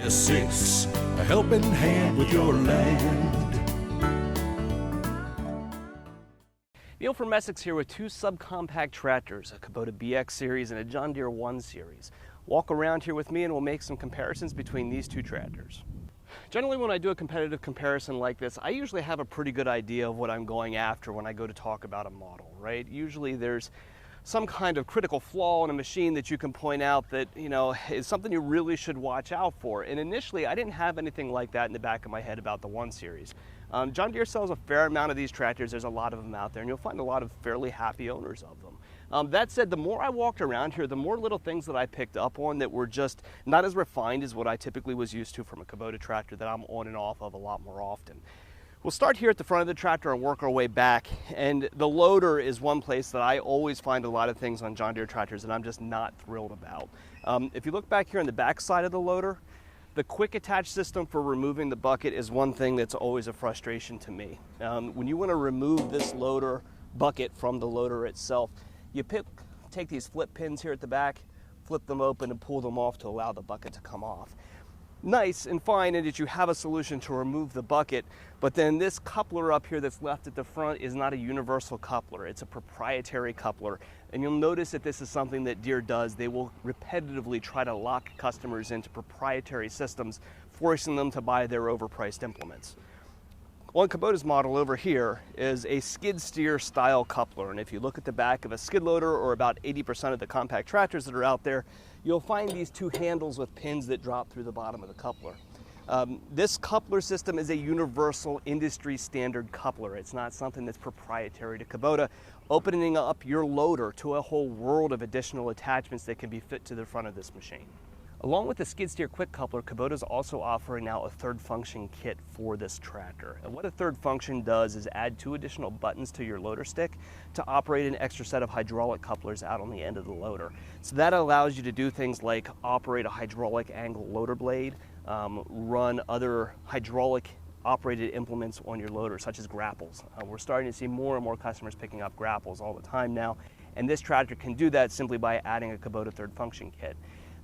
6, a helping hand with your land. Neil from Essex here with two subcompact tractors, a Kubota BX series and a John Deere 1 series. Walk around here with me and we'll make some comparisons between these two tractors. Generally, when I do a competitive comparison like this, I usually have a pretty good idea of what I'm going after when I go to talk about a model, right? Usually there's some kind of critical flaw in a machine that you can point out that, is something you really should watch out for. And initially, I didn't have anything like that in the back of my head about the 1 series. John Deere sells a fair amount of these tractors. There's a lot of them out there, and you'll find a lot of fairly happy owners of them. That said, the more I walked around here, the more little things that I picked up on that were just not as refined as what I typically was used to from a Kubota tractor that I'm on and off of a lot more often. We'll start here at the front of the tractor and work our way back, and the loader is one place that I always find a lot of things on John Deere tractors that I'm just not thrilled about. If you look back here on the back side of the loader, the quick attach system for removing the bucket is one thing that's always a frustration to me. When you want to remove this loader bucket from the loader itself, you take these flip pins here at the back, flip them open and pull them off to allow the bucket to come off. Nice and fine and that you have a solution to remove the bucket, but then this coupler up here that's left at the front is not a universal coupler. It's a proprietary coupler, and you'll notice that this is something that Deere does. They will repetitively try to lock customers into proprietary systems, forcing them to buy their overpriced implements. On Kubota's model over here is a skid steer style coupler, and if you look at the back of a skid loader or about 80% of the compact tractors that are out there, you'll find these two handles with pins that drop through the bottom of the coupler. This coupler system is a universal industry standard coupler. It's not something that's proprietary to Kubota, opening up your loader to a whole world of additional attachments that can be fit to the front of this machine. Along with the skid steer quick coupler, Kubota is also offering now a third function kit for this tractor. And what a third function does is add 2 additional buttons to your loader stick to operate an extra set of hydraulic couplers out on the end of the loader. So that allows you to do things like operate a hydraulic angle loader blade, run other hydraulic operated implements on your loader, such as grapples. We're starting to see more and more customers picking up grapples all the time now, and this tractor can do that simply by adding a Kubota third function kit.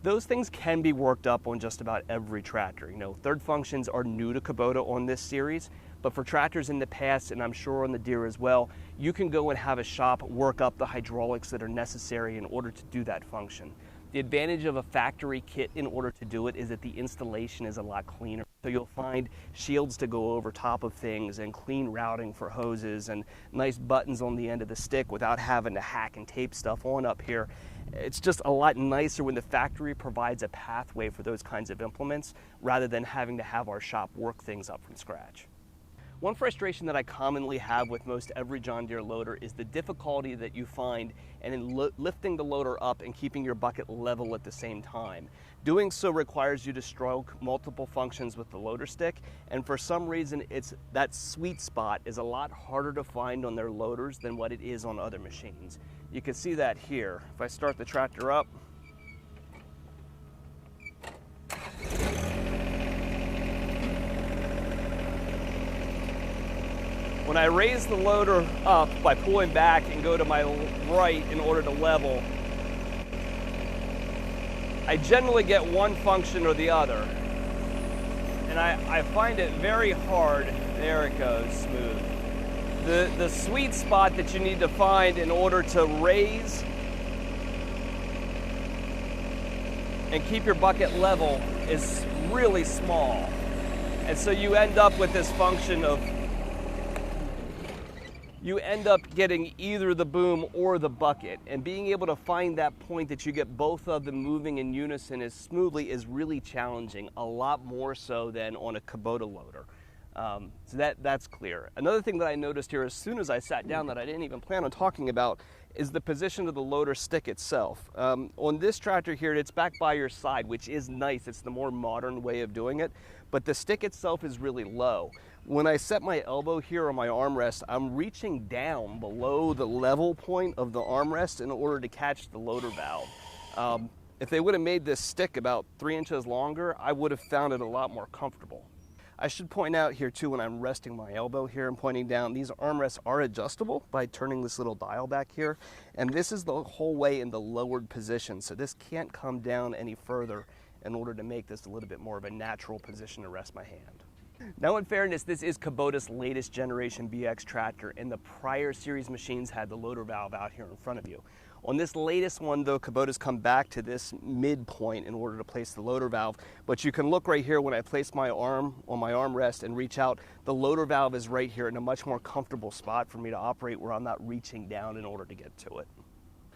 Those things can be worked up on just about every tractor. Third functions are new to Kubota on this series, but for tractors in the past, and I'm sure on the Deere as well, you can go and have a shop work up the hydraulics that are necessary in order to do that function. The advantage of a factory kit in order to do it is that the installation is a lot cleaner. So you'll find shields to go over top of things and clean routing for hoses and nice buttons on the end of the stick without having to hack and tape stuff on up here. It's just a lot nicer when the factory provides a pathway for those kinds of implements rather than having to have our shop work things up from scratch. One frustration that I commonly have with most every John Deere loader is the difficulty that you find in lifting the loader up and keeping your bucket level at the same time. Doing so requires you to stroke multiple functions with the loader stick, and for some reason that sweet spot is a lot harder to find on their loaders than what it is on other machines. You can see that here. If I start the tractor up, when I raise the loader up by pulling back and go to my right in order to level, I generally get one function or the other. And I find it very hard. There it goes, smooth. The sweet spot that you need to find in order to raise and keep your bucket level is really small. And so you end up with this function of you end up getting either the boom or the bucket, and being able to find that point that you get both of them moving in unison as smoothly is really challenging, a lot more so than on a Kubota loader. So that's clear. Another thing that I noticed here as soon as I sat down that I didn't even plan on talking about is the position of the loader stick itself. On this tractor here, it's back by your side, which is nice. It's the more modern way of doing it, but the stick itself is really low. When I set my elbow here on my armrest, I'm reaching down below the level point of the armrest in order to catch the loader valve. If they would have made this stick about 3 inches longer, I would have found it a lot more comfortable. I should point out here too, when I'm resting my elbow here and pointing down, these armrests are adjustable by turning this little dial back here, and this is the whole way in the lowered position, so this can't come down any further in order to make this a little bit more of a natural position to rest my hand. Now, in fairness, this is Kubota's latest generation BX tractor, and the prior series machines had the loader valve out here in front of you. On this latest one, though, Kubota's come back to this midpoint in order to place the loader valve, but you can look right here when I place my arm on my armrest and reach out, the loader valve is right here in a much more comfortable spot for me to operate where I'm not reaching down in order to get to it.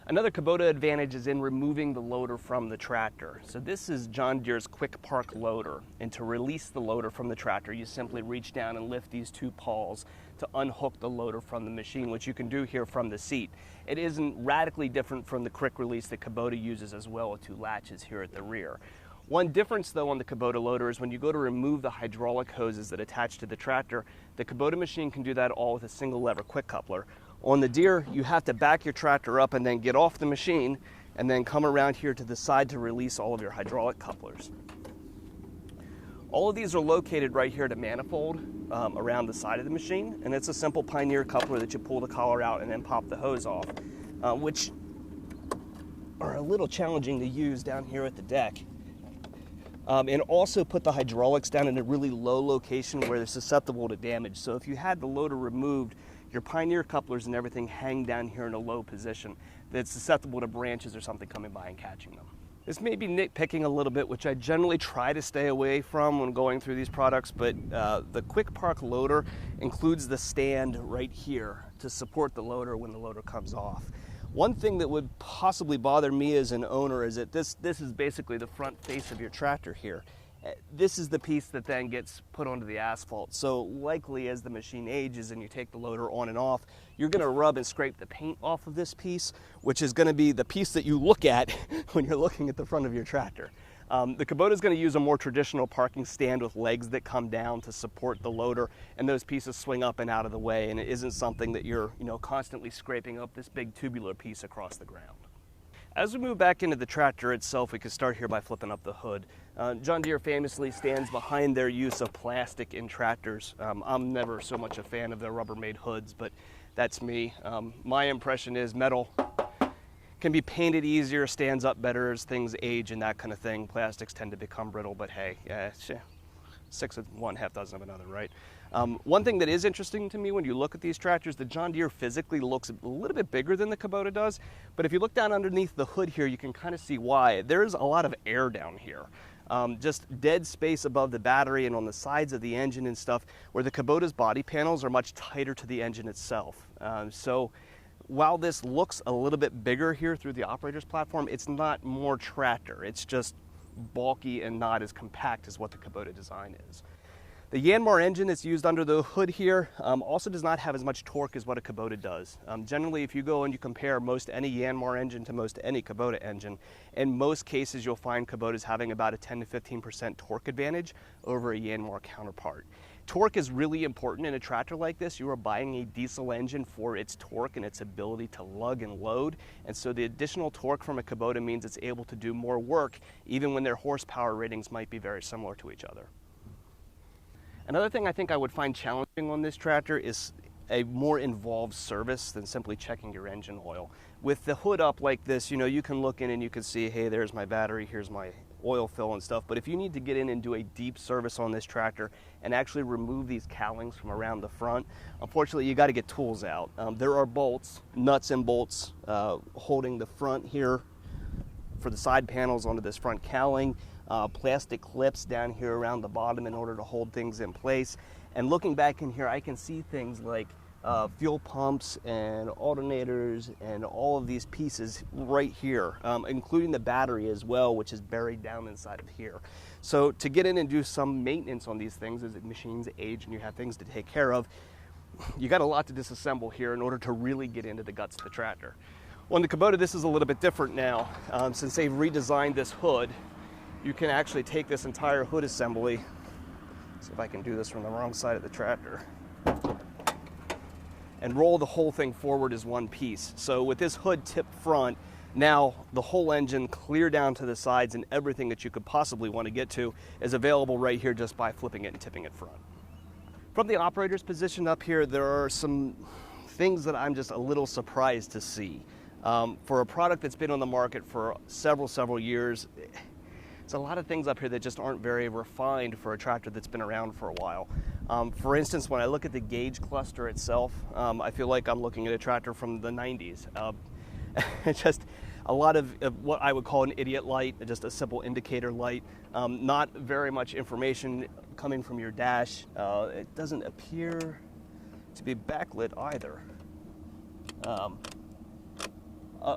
Another Kubota advantage is in removing the loader from the tractor. So this is John Deere's Quick Park loader, and to release the loader from the tractor, you simply reach down and lift these two pawls to unhook the loader from the machine, which you can do here from the seat. It isn't radically different from the quick release that Kubota uses as well with two latches here at the rear. One difference though on the Kubota loader is when you go to remove the hydraulic hoses that attach to the tractor, the Kubota machine can do that all with a single lever quick coupler. On the Deere, you have to back your tractor up and then get off the machine and then come around here to the side to release all of your hydraulic couplers. All of these are located right here at a manifold around the side of the machine, and it's a simple Pioneer coupler that you pull the collar out and then pop the hose off, which are a little challenging to use down here at the deck. And also put the hydraulics down in a really low location where they're susceptible to damage. So if you had the loader removed, your Pioneer couplers and everything hang down here in a low position that's susceptible to branches or something coming by and catching them. This may be nitpicking a little bit, which I generally try to stay away from when going through these products, but the Quick Park loader includes the stand right here to support the loader when the loader comes off. One thing that would possibly bother me as an owner is that this is basically the front face of your tractor here. This is the piece that then gets put onto the asphalt. So likely as the machine ages and you take the loader on and off, you're gonna rub and scrape the paint off of this piece, which is gonna be the piece that you look at when you're looking at the front of your tractor. The Kubota is going to use a more traditional parking stand with legs that come down to support the loader, and those pieces swing up and out of the way, and it isn't something that you're constantly scraping up this big tubular piece across the ground. As we move back into the tractor itself, we can start here by flipping up the hood. John Deere famously stands behind their use of plastic in tractors. I'm never so much a fan of their Rubbermaid hoods, but that's me. My impression is metal can be painted easier, stands up better as things age and that kind of thing. Plastics tend to become brittle, but hey, six of one, half dozen of another, right? One thing that is interesting to me when you look at these tractors, the John Deere physically looks a little bit bigger than the Kubota does, but if you look down underneath the hood here, you can kind of see why. There's a lot of air down here. Just dead space above the battery and on the sides of the engine and stuff, where the Kubota's body panels are much tighter to the engine itself. So while this looks a little bit bigger here through the operator's platform, it's not more tractor. It's just bulky and not as compact as what the Kubota design is. The Yanmar engine that's used under the hood here also does not have as much torque as what a Kubota does. Generally, if you go and you compare most any Yanmar engine to most any Kubota engine, in most cases you'll find Kubotas having about a 10 to 15% torque advantage over a Yanmar counterpart. Torque is really important in a tractor like this. You are buying a diesel engine for its torque and its ability to lug and load, and so the additional torque from a Kubota means it's able to do more work even when their horsepower ratings might be very similar to each other. Another thing I think I would find challenging on this tractor is a more involved service than simply checking your engine oil. With the hood up like this, you can look in and you can see, hey, there's my battery, here's my oil fill and stuff, but if you need to get in and do a deep service on this tractor and actually remove these cowlings from around the front, unfortunately you got to get tools out. There are bolts, nuts and bolts holding the front here for the side panels onto this front cowling, plastic clips down here around the bottom in order to hold things in place. And looking back in here, I can see things like fuel pumps and alternators and all of these pieces right here, including the battery as well, which is buried down inside of here. So to get in and do some maintenance on these things as the machines age and you have things to take care of, you got a lot to disassemble here in order to really get into the guts of the tractor. On the Kubota, this is a little bit different now. Since they've redesigned this hood, you can actually take this entire hood assembly, see if I can do this from the wrong side of the tractor, and roll the whole thing forward as one piece. So with this hood tipped front, now the whole engine clear down to the sides and everything that you could possibly want to get to is available right here just by flipping it and tipping it front. From the operator's position up here, there are some things that I'm just a little surprised to see. For a product that's been on the market for several years, There's a lot of things up here that just aren't very refined for a tractor that's been around for a while. For instance, when I look at the gauge cluster itself, I feel like I'm looking at a tractor from the 90s. It's just a lot of what I would call an idiot light, just a simple indicator light. Not very much information coming from your dash. It doesn't appear to be backlit either.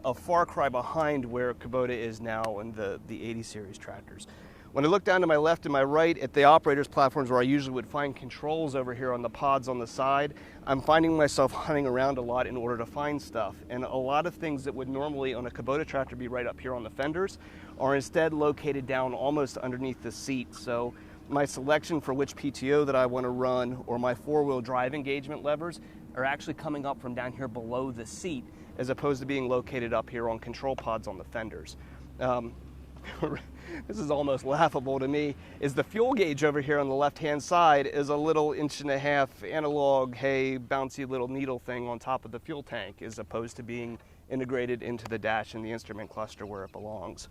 A far cry behind where Kubota is now in the 80 series tractors. When I look down to my left and my right at the operator's platforms where I usually would find controls over here on the pods on the side, I'm finding myself hunting around a lot in order to find stuff. And a lot of things that would normally on a Kubota tractor be right up here on the fenders are instead located down almost underneath the seat. So my selection for which PTO that I want to run or my four-wheel drive engagement levers are actually coming up from down here below the seat as opposed to being located up here on control pods on the fenders. This is almost laughable to me, is the fuel gauge over here on the left-hand side is a little 1.5 inch analog, hey, bouncy little needle thing on top of the fuel tank as opposed to being integrated into the dash and the instrument cluster where it belongs.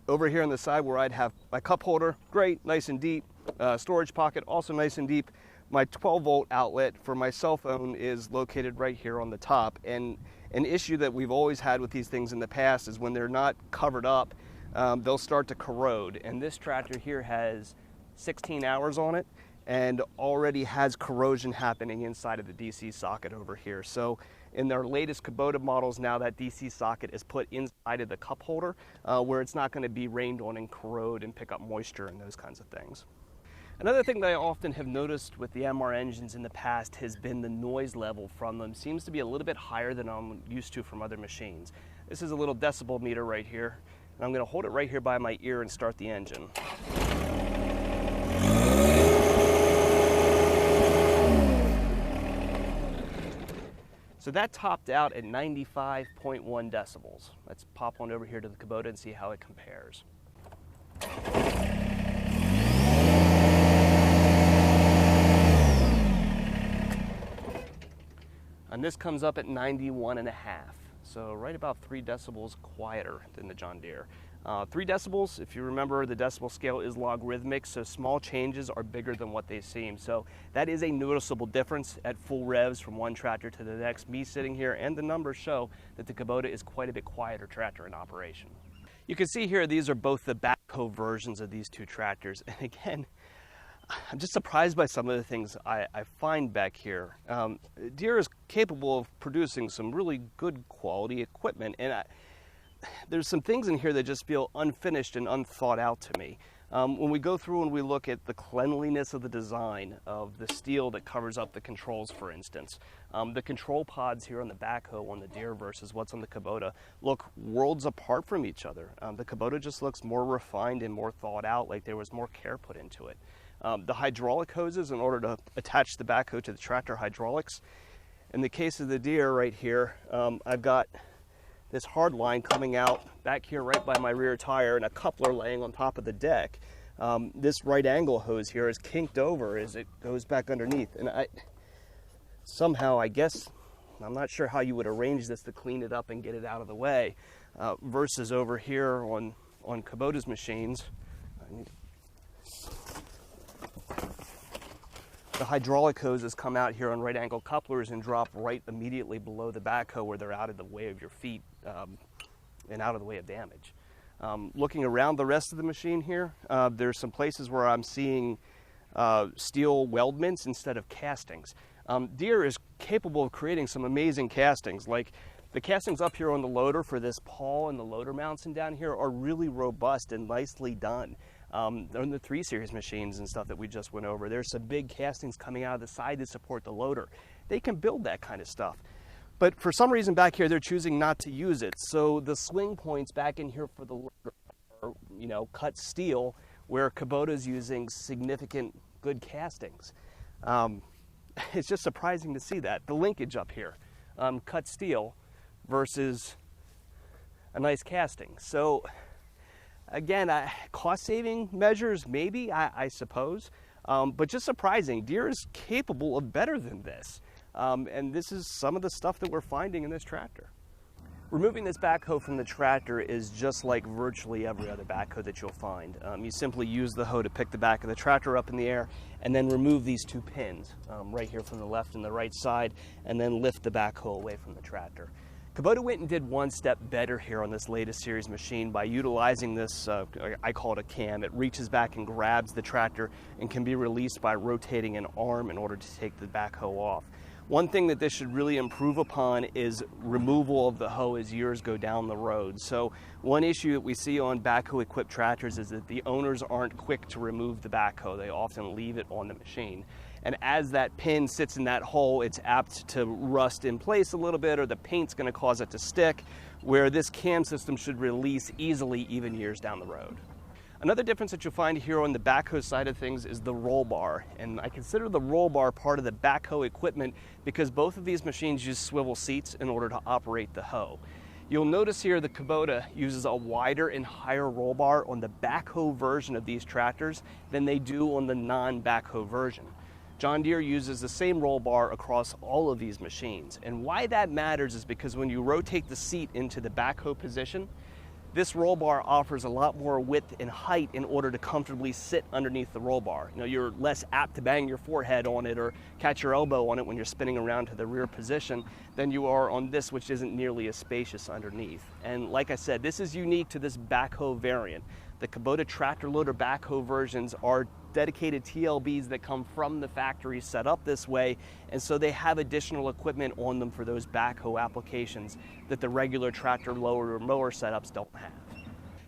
Over here on the side where I'd have my cup holder, great, nice and deep, storage pocket, also nice and deep. My 12-volt outlet for my cell phone is located right here on the top. And an issue that we've always had with these things in the past is when they're not covered up, they'll start to corrode. And this tractor here has 16 hours on it and already has corrosion happening inside of the DC socket over here. So in their latest Kubota models now, that DC socket is put inside of the cup holder where it's not going to be rained on and corrode and pick up moisture and those kinds of things. Another thing that I often have noticed with the MR engines in the past has been the noise level from them seems to be a little bit higher than I'm used to from other machines. This is a little decibel meter right here, and I'm going to hold it right here by my ear and start the engine. So that topped out at 95.1 decibels. Let's pop on over here to the Kubota and see how it compares. And this comes up at 91.5, so right about 3 decibels quieter than the John Deere. 3 decibels, if you remember, the decibel scale is logarithmic, so small changes are bigger than what they seem. So that is a noticeable difference at full revs from one tractor to the next. Me sitting here and the numbers show that the Kubota is quite a bit quieter tractor in operation. You can see here these are both the Backhoe versions of these two tractors. And again, I'm just surprised by some of the things I find back here. Deere is capable of producing some really good quality equipment, and there's some things in here that just feel unfinished and unthought out to me. When we go through and we look at the cleanliness of the design of the steel that covers up the controls, for instance, the control pods here on the Backhoe on the Deere versus what's on the Kubota look worlds apart from each other. The Kubota just looks more refined and more thought out, like there was more care put into it. The hydraulic hoses, in order to attach the Backhoe to the tractor hydraulics. In the case of the Deere right here, I've got this hard line coming out back here right by my rear tire and a coupler laying on top of the deck. This right angle hose here is kinked over as it goes back underneath. And somehow, I guess, I'm not sure how you would arrange this to clean it up and get it out of the way, versus over here on Kubota's machines. The hydraulic hoses come out here on right angle couplers and drop right immediately below the Backhoe where they're out of the way of your feet and out of the way of damage. Looking around the rest of the machine here, there's some places where I'm seeing steel weldments instead of castings. Deere is capable of creating some amazing castings. Like the castings up here on the loader for this pawl and the loader mounts and down here are really robust and nicely done. On the 3 Series machines and stuff that we just went over, there's some big castings coming out of the side to support the loader. They can build that kind of stuff. But for some reason back here, they're choosing not to use it. So the swing points back in here for the loader are, cut steel, where Kubota's using significant good castings. It's just surprising to see that. The linkage up here, cut steel versus a nice casting. So again, cost-saving measures, maybe, I suppose, but just surprising. Deere is capable of better than this, and this is some of the stuff that we're finding in this tractor. Removing this backhoe from the tractor is just like virtually every other backhoe that you'll find. You simply use the hoe to pick the back of the tractor up in the air and then remove these two pins right here from the left and the right side, and then lift the backhoe away from the tractor. Kubota went and did one step better here on this latest series machine by utilizing this, I call it a cam. It reaches back and grabs the tractor and can be released by rotating an arm in order to take the backhoe off. One thing that this should really improve upon is removal of the hoe as years go down the road. So one issue that we see on backhoe equipped tractors is that the owners aren't quick to remove the backhoe. They often leave it on the machine. And as that pin sits in that hole, it's apt to rust in place a little bit, or the paint's going to cause it to stick, where this cam system should release easily even years down the road. Another difference that you'll find here on the backhoe side of things is the roll bar. And I consider the roll bar part of the backhoe equipment because both of these machines use swivel seats in order to operate the hoe. You'll notice here the Kubota uses a wider and higher roll bar on the backhoe version of these tractors than they do on the non-backhoe version. John Deere uses the same roll bar across all of these machines. And why that matters is because when you rotate the seat into the backhoe position, this roll bar offers a lot more width and height in order to comfortably sit underneath the roll bar. You know, you're less apt to bang your forehead on it or catch your elbow on it when you're spinning around to the rear position than you are on this, which isn't nearly as spacious underneath. And like I said, this is unique to this backhoe variant. The Kubota tractor loader backhoe versions are dedicated TLBs that come from the factory set up this way, and so they have additional equipment on them for those backhoe applications that the regular tractor loader or mower setups don't have.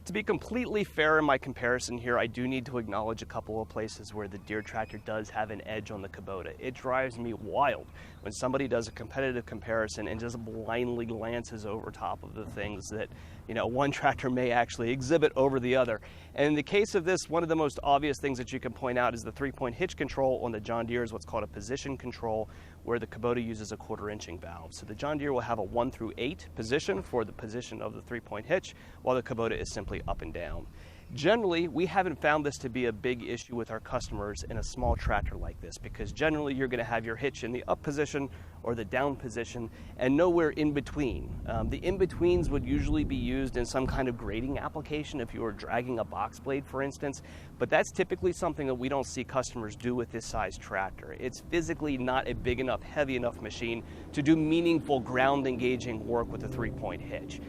To be completely fair in my comparison here, I do need to acknowledge a couple of places where the Deere tractor does have an edge on the Kubota. It drives me wild when somebody does a competitive comparison and just blindly glances over top of the things that, you know, one tractor may actually exhibit over the other. And in the case of this, one of the most obvious things that you can point out is the 3-point hitch control on the John Deere is what's called a position control, where the Kubota uses a 1/4 inching valve. So the John Deere will have a 1 through 8 position for the position of the 3-point hitch, while the Kubota is simply up and down. Generally, we haven't found this to be a big issue with our customers in a small tractor like this, because generally you're going to have your hitch in the up position or the down position and nowhere in between. The in-betweens would usually be used in some kind of grading application if you were dragging a box blade, for instance, but that's typically something that we don't see customers do with this size tractor. It's physically not a big enough, heavy enough machine to do meaningful ground engaging work with a 3-point hitch.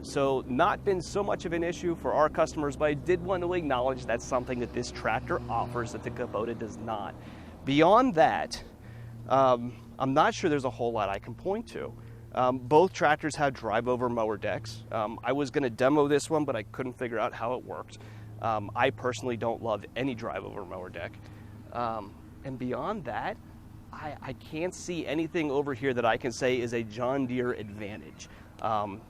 So not been so much of an issue for our customers, but I did want to acknowledge that's something that this tractor offers that the Kubota does not. Beyond that, I'm not sure there's a whole lot I can point to. Both tractors have drive-over mower decks. I was going to demo this one, but I couldn't figure out how it worked. I personally don't love any drive-over mower deck. And beyond that, I can't see anything over here that I can say is a John Deere advantage.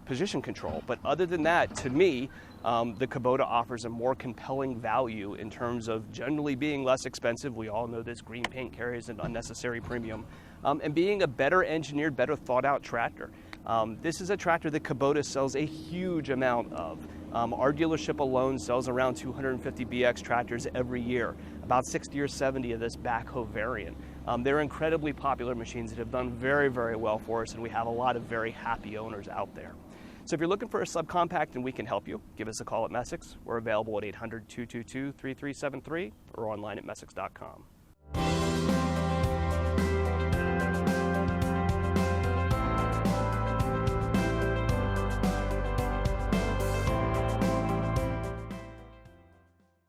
Position control, but other than that, to me, the Kubota offers a more compelling value in terms of generally being less expensive. We all know this green paint carries an unnecessary premium, and being a better engineered, better thought out tractor. This is a tractor that Kubota sells a huge amount of. Our dealership alone sells around 250 BX tractors every year, about 60 or 70 of this backhoe variant. They're incredibly popular machines that have done very, very well for us, and we have a lot of very happy owners out there. So if you're looking for a subcompact and we can help you, give us a call at Messick's. We're available at 800-222-3373 or online at messick's.com.